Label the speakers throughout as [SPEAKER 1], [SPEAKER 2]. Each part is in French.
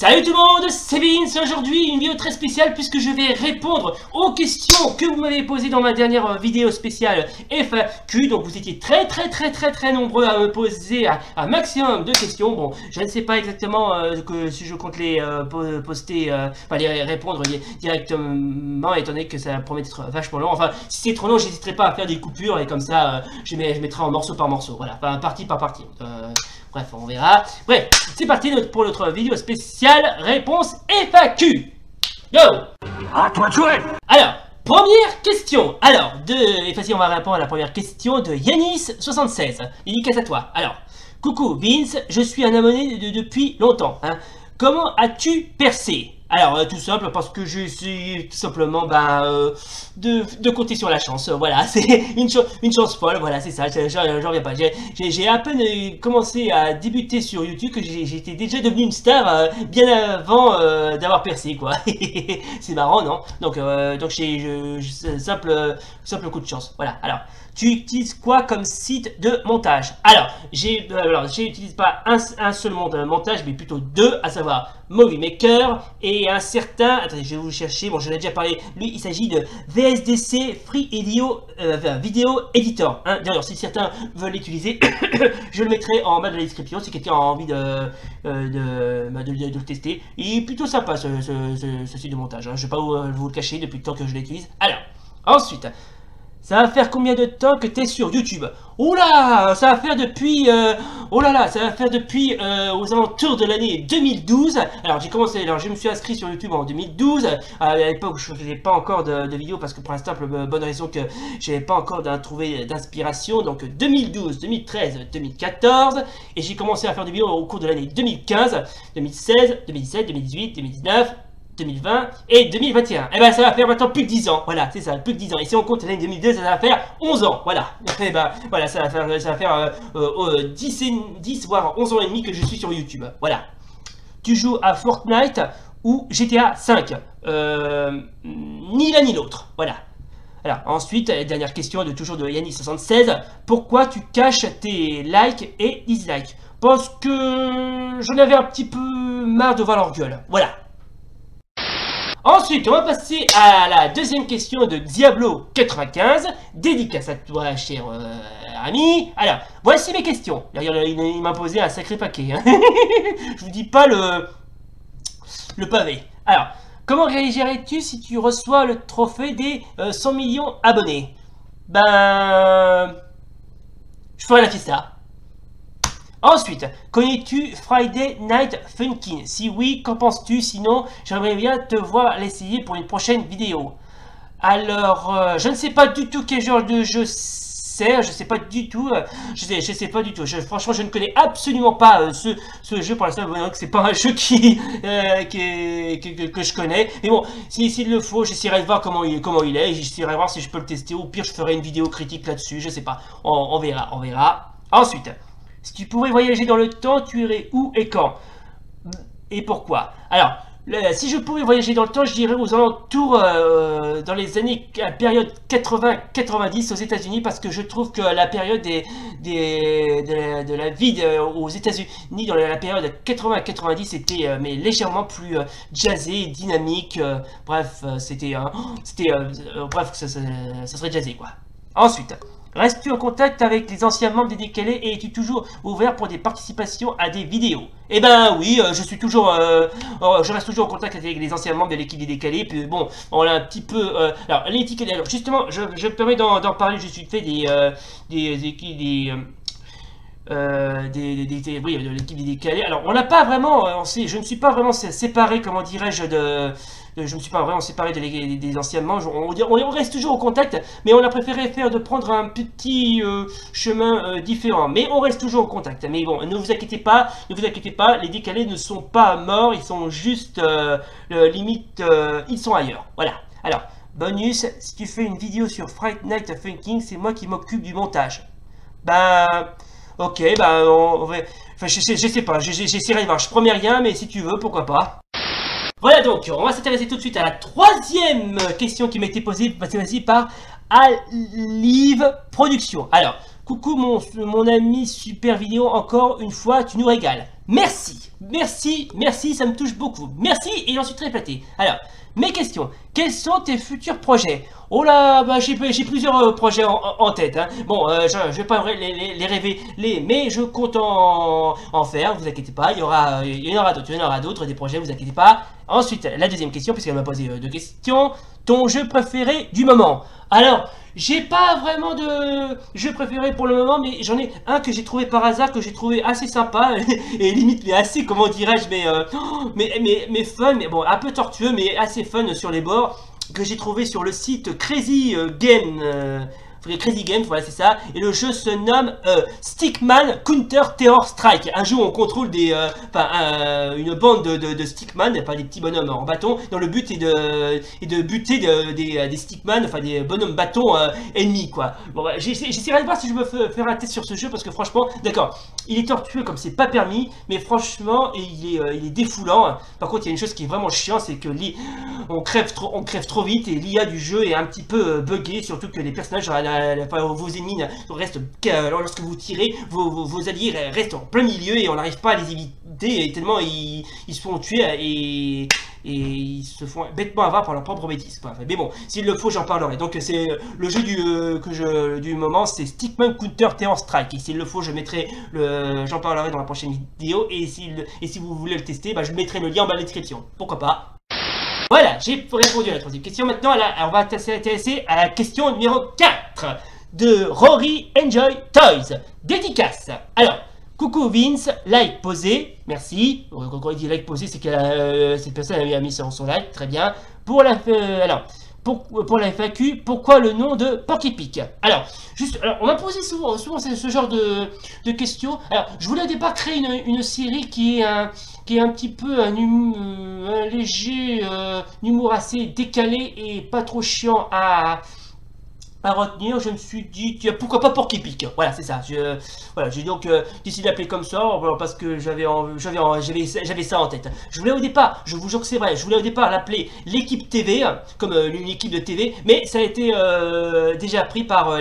[SPEAKER 1] Salut tout le monde, c'est Vince. Aujourd'hui une vidéo très spéciale puisque je vais répondre aux questions que vous m'avez posées dans ma dernière vidéo spéciale FAQ. Donc vous étiez très nombreux à me poser un maximum de questions. Bon, je ne sais pas exactement si je compte les poster, enfin les répondre directement, étant donné que ça promet d'être vachement long. Enfin, si c'est trop long, j'hésiterai pas à faire des coupures et comme ça je mettrai en morceau par morceau. Voilà, enfin partie par partie. Bref, on verra. Bref, c'est parti pour notre vidéo spéciale réponse FAQ. Go!
[SPEAKER 2] À toi de jouer!
[SPEAKER 1] Alors, première question. Alors, et facile, on va répondre à la première question de Yanis76. Dédicace à toi. Alors, coucou Vince, je suis un abonné depuis longtemps. Hein. Comment as-tu percé? Alors, tout simple, parce que je suis tout simplement de compter sur la chance. Voilà, c'est une chance folle. Voilà, c'est ça, j'en reviens pas. J'ai à peine commencé à débuter sur YouTube que j'étais déjà devenu une star bien avant d'avoir percé, quoi. C'est marrant, non? Donc j'ai simple coup de chance. Voilà, alors. Tu utilises quoi comme site de montage? Alors, j'utilise pas un seul montage, mais plutôt deux, à savoir Movie Maker et un certain, attendez, je vais vous chercher, bon, j'en ai déjà parlé, lui, il s'agit de VSDC Free Video Editor. Hein. D'ailleurs, si certains veulent l'utiliser, je le mettrai en bas de la description si quelqu'un a envie de le tester. Il est plutôt sympa ce site de montage, hein. Je ne vais pas vous le cacher depuis le temps que je l'utilise. Alors, ensuite. Ça va faire combien de temps que tu es sur YouTube? Oula, ça va faire depuis, aux alentours de l'année 2012. Alors je me suis inscrit sur YouTube en 2012. À l'époque, je ne faisais pas encore de vidéos parce que pour la simple bonne raison que je n'avais pas encore trouvé d'inspiration. Donc 2012, 2013, 2014. Et j'ai commencé à faire des vidéos au cours de l'année 2015, 2016, 2017, 2018, 2019. 2020 et 2021. Et ben ça va faire maintenant plus de 10 ans. Voilà, c'est ça, plus de 10 ans. Et si on compte l'année 2002, ça va faire 11 ans. Voilà. Et ben voilà, ça va faire 10 voire 11 ans et demi que je suis sur YouTube. Voilà. Tu joues à Fortnite ou GTA 5 ni l'un ni l'autre. Voilà. Alors, ensuite, dernière question toujours de Yannis76. Pourquoi tu caches tes likes et dislikes? Parce que j'en avais un petit peu marre de voir leur gueule. Voilà. Ensuite, on va passer à la deuxième question de Diablo95. Dédicace à toi, cher ami. Alors, voici mes questions. Il m'a posé un sacré paquet. Hein. Je vous dis pas le pavé. Alors, comment réagirais-tu si tu reçois le trophée des 100 millions abonnés? Ben, je ferai la fiesta. Ensuite, connais-tu Friday Night Funkin'? Si oui, qu'en penses-tu? Sinon, j'aimerais bien te voir l'essayer pour une prochaine vidéo. Alors, je ne sais pas du tout quel genre de jeu c'est, je sais pas du tout, je sais pas du tout. Franchement, je ne connais absolument pas ce jeu pour l'instant. C'est pas un jeu que je connais. Mais bon, s'il le faut, j'essaierai de voir comment il est. J'essaierai de voir si je peux le tester. Au pire, je ferai une vidéo critique là-dessus. Je sais pas. On verra. Ensuite. Si tu pourrais voyager dans le temps, tu irais où et quand? Et pourquoi? Alors, si je pouvais voyager dans le temps, je dirais aux alentours, dans les années, la période 80-90 aux États-Unis, parce que je trouve que la période de la vie aux États-Unis, dans la période 80-90, était mais légèrement plus jazzé, dynamique. Bref, bref, ça serait jazzé, quoi. Ensuite. Restes-tu en contact avec les anciens membres des Décalés et es-tu toujours ouvert pour des participations à des vidéos? Eh ben oui, je reste toujours en contact avec les anciens membres de l'équipe des Décalés. Puis bon, on a un petit peu. Alors l'étiquette. Alors justement, je me permets d'en parler. Je suis fait oui, de l'équipe des Décalés. Alors on n'a pas vraiment, je ne suis pas vraiment séparé, comment dirais-je, je ne suis pas vraiment séparé des anciens membres. On reste toujours en contact, mais on a préféré prendre un petit chemin différent. Mais on reste toujours en contact. Mais bon, ne vous inquiétez pas, les Décalés ne sont pas morts, ils sont juste limite, ils sont ailleurs. Voilà. Alors, bonus, si tu fais une vidéo sur Friday Night Funkin', c'est moi qui m'occupe du montage. Ben, ok, ben, enfin, je sais pas, j'essaierai de voir. Je promets rien, mais si tu veux, pourquoi pas. Voilà donc, on va s'intéresser tout de suite à la troisième question qui m'a été posée par Alive Production. Alors, coucou mon ami super vidéo, encore une fois, tu nous régales. Merci, merci, merci, ça me touche beaucoup. Merci et j'en suis très flatté. Alors, mes questions. Quels sont tes futurs projets? Oh là, bah, j'ai plusieurs projets en tête. Hein. Bon, je vais pas les révéler, mais je compte en faire, vous inquiétez pas. Il y en aura d'autres, des projets, vous inquiétez pas. Ensuite, la deuxième question, puisqu'elle m'a posé deux questions. Ton jeu préféré du moment? Alors, j'ai pas vraiment de jeu préféré pour le moment, mais j'en ai un que j'ai trouvé par hasard, que j'ai trouvé assez sympa, et limite, mais assez, comment dirais-je, mais fun, mais bon, un peu tortueux, mais assez fun sur les bords, que j'ai trouvé sur le site Crazy Crazy Games, voilà c'est ça, et le jeu se nomme Stickman Counter Terror Strike, un jeu où on contrôle une bande de Stickman, enfin des petits bonhommes en bâton, dont le but est de buter des Stickman, enfin des bonhommes bâtons ennemis quoi. Bon bah, j'essaierai de voir si je peux faire un test sur ce jeu, parce que franchement, d'accord, il est tortueux comme c'est pas permis, mais franchement il est défoulant. Par contre il y a une chose qui est vraiment chiant, c'est que on crève trop vite, et l'IA du jeu est un petit peu buggée, surtout que les personnages, vos ennemis restent, lorsque vous tirez, vos alliés restent en plein milieu et on n'arrive pas à les éviter, et tellement ils se font tuer et ils se font bêtement avoir par leur propre bêtise. Quoi. Mais bon, s'il le faut, j'en parlerai. Donc c'est le jeu du moment, c'est Stickman Counter Terror Strike. Et s'il le faut, j'en parlerai dans la prochaine vidéo. Et si vous voulez le tester, bah, je mettrai le lien en bas de la description. Pourquoi pas. Voilà, j'ai répondu à la troisième question. Maintenant, on va s'intéresser à la question numéro 4 de Rory Enjoy Toys. Dédicace. Alors, coucou Vince, like posé, merci. Quand il dit like posé, c'est que cette personne a mis son like, très bien. Pour la FAQ, pourquoi le nom de Porky Pig? Alors, on m'a posé souvent ce genre de questions. Alors, je voulais au départ créer une série qui est un petit peu un léger humour assez décalé et pas trop chiant à retenir. Je me suis dit, tiens, pourquoi pas Porky Pig? Voilà, c'est ça. J'ai donc décidé d'appeler comme ça, parce que j'avais ça en tête. Je voulais au départ, je vous jure que c'est vrai, je voulais au départ l'appeler l'équipe TV, comme une équipe de TV, mais ça a été déjà pris par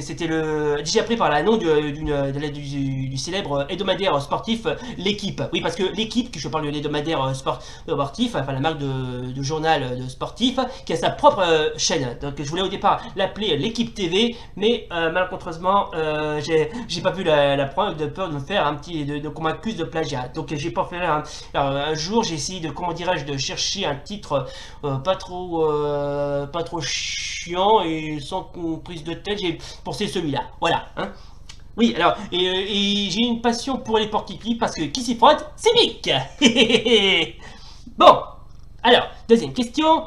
[SPEAKER 1] c'était déjà pris par la nom du célèbre hebdomadaire sportif L'équipe. Oui, parce que L'équipe, que je parle de l'hebdomadaire sportif, enfin la marque de journal de sportif, qui a sa propre chaîne. Donc je voulais au départ l'appeler L'équipe TV, mais malencontreusement, j'ai pas pu la prendre, de peur de me faire qu'on m'accuse de plagiat. Donc j'ai pas fait un jour, j'ai essayé de chercher un titre pas trop chiant et sans prise de tête. J'ai pensé celui-là, voilà. Hein. Oui, alors, et j'ai une passion pour les Porky Pig, parce que qui s'y frotte, c'est Mick. Bon, alors, deuxième question.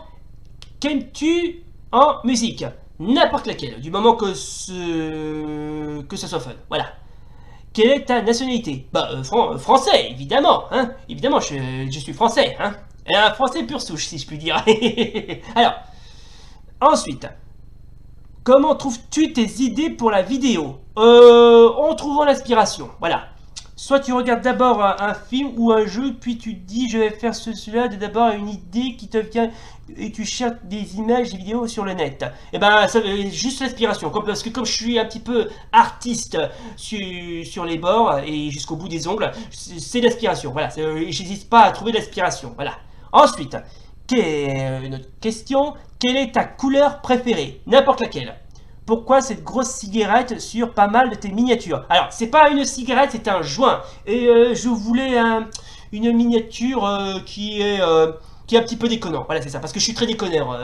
[SPEAKER 1] Qu'aimes-tu en musique? N'importe laquelle, du moment que ça soit fun, voilà. Quelle est ta nationalité? Bah, français, évidemment, hein. Évidemment, je suis français, hein. Et un français pur souche, si je puis dire. Alors, ensuite, comment trouves-tu tes idées pour la vidéo? En trouvant l'inspiration, voilà. Soit tu regardes d'abord un film ou un jeu, puis tu te dis je vais faire cela, d'abord une idée qui te vient et tu cherches des images, des vidéos sur le net. Et ben ça juste l'inspiration, parce que comme je suis un petit peu artiste sur les bords et jusqu'au bout des ongles, c'est l'inspiration. Voilà, j'hésite pas à trouver l'inspiration. Voilà. Ensuite, une autre question, quelle est ta couleur préférée? N'importe laquelle. Pourquoi cette grosse cigarette sur pas mal de tes miniatures? Alors, c'est pas une cigarette, c'est un joint. Et je voulais une miniature qui est un petit peu déconnant. Voilà, c'est ça, parce que je suis très déconneur,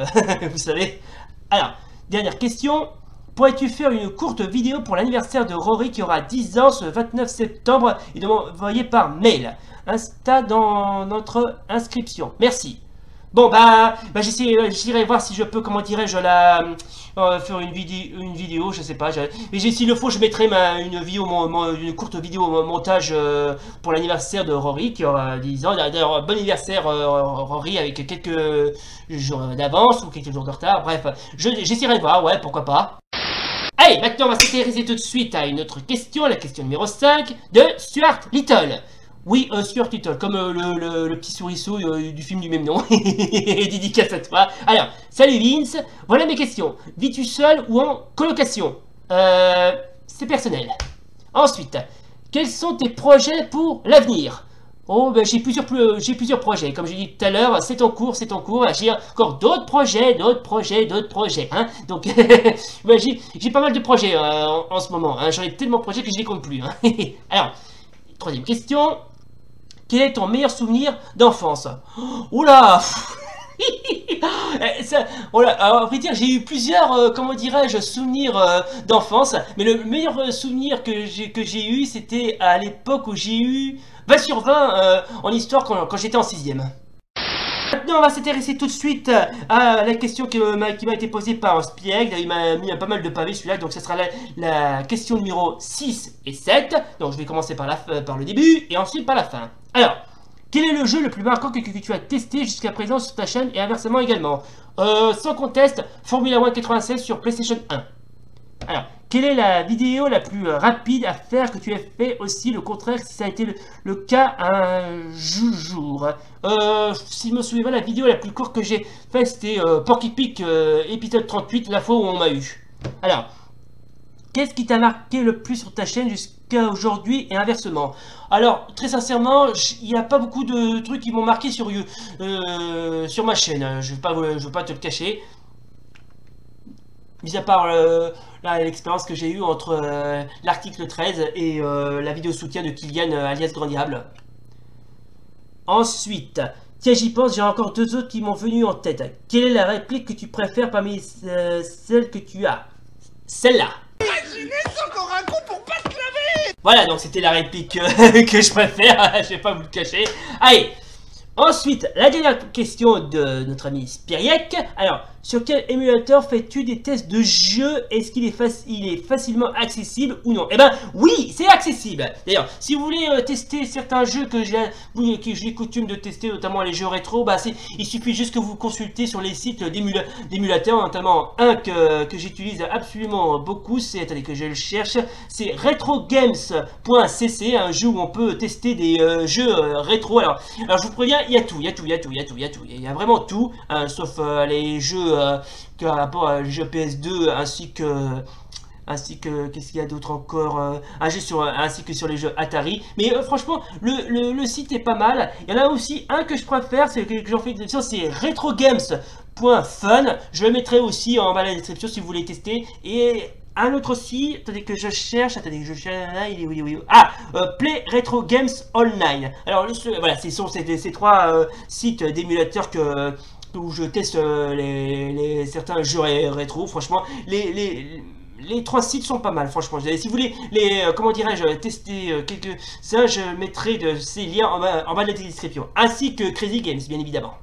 [SPEAKER 1] vous savez. Alors, dernière question. Pourrais-tu faire une courte vidéo pour l'anniversaire de Rory qui aura 10 ans ce 29 septembre et de m'envoyer par mail? Insta dans notre inscription. Merci. Bon j'essaierai voir si je peux, comment dirais-je, faire une vidéo, je sais pas. Mais s'il le faut, je mettrai une courte vidéo montage pour l'anniversaire de Rory qui aura 10 ans. D'ailleurs, bon anniversaire Rory, avec quelques jours d'avance ou quelques jours de retard. Bref, j'essaierai de voir, ouais, pourquoi pas. Allez, maintenant on va s'intéresser tout de suite à une autre question, la question numéro 5 de Stuart Little. Oui, Stuart Little, comme le petit souriceau du film du même nom. Dédicace à toi. Alors, salut Vince, voilà mes questions. Vis-tu seul ou en colocation? C'est personnel. Ensuite, quels sont tes projets pour l'avenir? Oh, ben j'ai plusieurs projets. Comme j'ai dit tout à l'heure, c'est en cours. J'ai encore d'autres projets, hein. Donc, ben, j'ai pas mal de projets en ce moment. Hein. J'en ai tellement de projets que je les compte plus. Hein. Alors, troisième question. Quel est ton meilleur souvenir d'enfance? Oula. Alors, à vrai dire, j'ai eu plusieurs, comment dirais-je, souvenirs d'enfance. Mais le meilleur souvenir que j'ai eu, c'était à l'époque où j'ai eu 20 sur 20 en histoire quand j'étais en 6ème. Maintenant, on va s'intéresser tout de suite à la question qui m'a été posée par Spieg. Il m'a mis pas mal de pavés celui-là, donc ce sera la question numéro 6 et 7. Donc je vais commencer par le début et ensuite par la fin. Alors, quel est le jeu le plus marquant que tu as testé jusqu'à présent sur ta chaîne et inversement également? Sans conteste, Formula 1 96 sur PlayStation 1. Alors, quelle est la vidéo la plus rapide à faire que tu aies fait aussi le contraire si ça a été le cas un jour? Si je me souviens, la vidéo la plus courte que j'ai faite c'était Porky Pig épisode 38, la fois où on m'a eu. Alors, qu'est-ce qui t'a marqué le plus sur ta chaîne jusqu'à aujourd'hui et inversement? Alors, très sincèrement, il n'y a pas beaucoup de trucs qui m'ont marqué sur ma chaîne. Je ne vais pas te le cacher. Mis à part l'expérience que j'ai eue entre l'article 13 et la vidéo soutien de Kylian alias Grand Diable. Ensuite, tiens j'y pense, j'ai encore deux autres qui m'ont venu en tête. Quelle est la réplique que tu préfères parmi celles que tu as? Celle-là. Imaginez, c'est encore un coup pour pas te laver. Voilà, donc c'était la réplique que je préfère, je vais pas vous le cacher. Allez, ensuite, la dernière question de notre ami Spiriek. Alors, sur quel émulateur fais-tu des tests de jeu? Est-ce qu'il est facilement accessible ou non? Eh ben oui, c'est accessible. D'ailleurs, si vous voulez tester certains jeux que j'ai coutume de tester, notamment les jeux rétro, bah il suffit juste que vous consultez sur les sites d'émulateurs, notamment un que j'utilise absolument beaucoup, attendez que je le cherche, c'est retrogames.cc, un jeu où on peut tester des jeux rétro. Alors je vous préviens, il y a tout, il y a vraiment tout, hein, sauf les jeux que rapport à jeu PS2 ainsi que qu'est-ce qu'il y a d'autre encore, ainsi que sur les jeux Atari. Mais franchement le site est pas mal. Il y en a aussi un que je préfère, c'est que j'en fais une description, c'est retrogames.fun. Je le mettrai aussi en bas de la description si vous voulez tester. Et un autre aussi, attendez que je cherche, Play Retro Games Online. Alors voilà, ces trois sites d'émulateurs où je teste certains jeux rétro. Franchement, les trois sites sont pas mal, franchement. Si vous voulez comment dirais-je, tester quelques-uns, je mettrai ces liens en bas de la description, ainsi que Crazy Games, bien évidemment.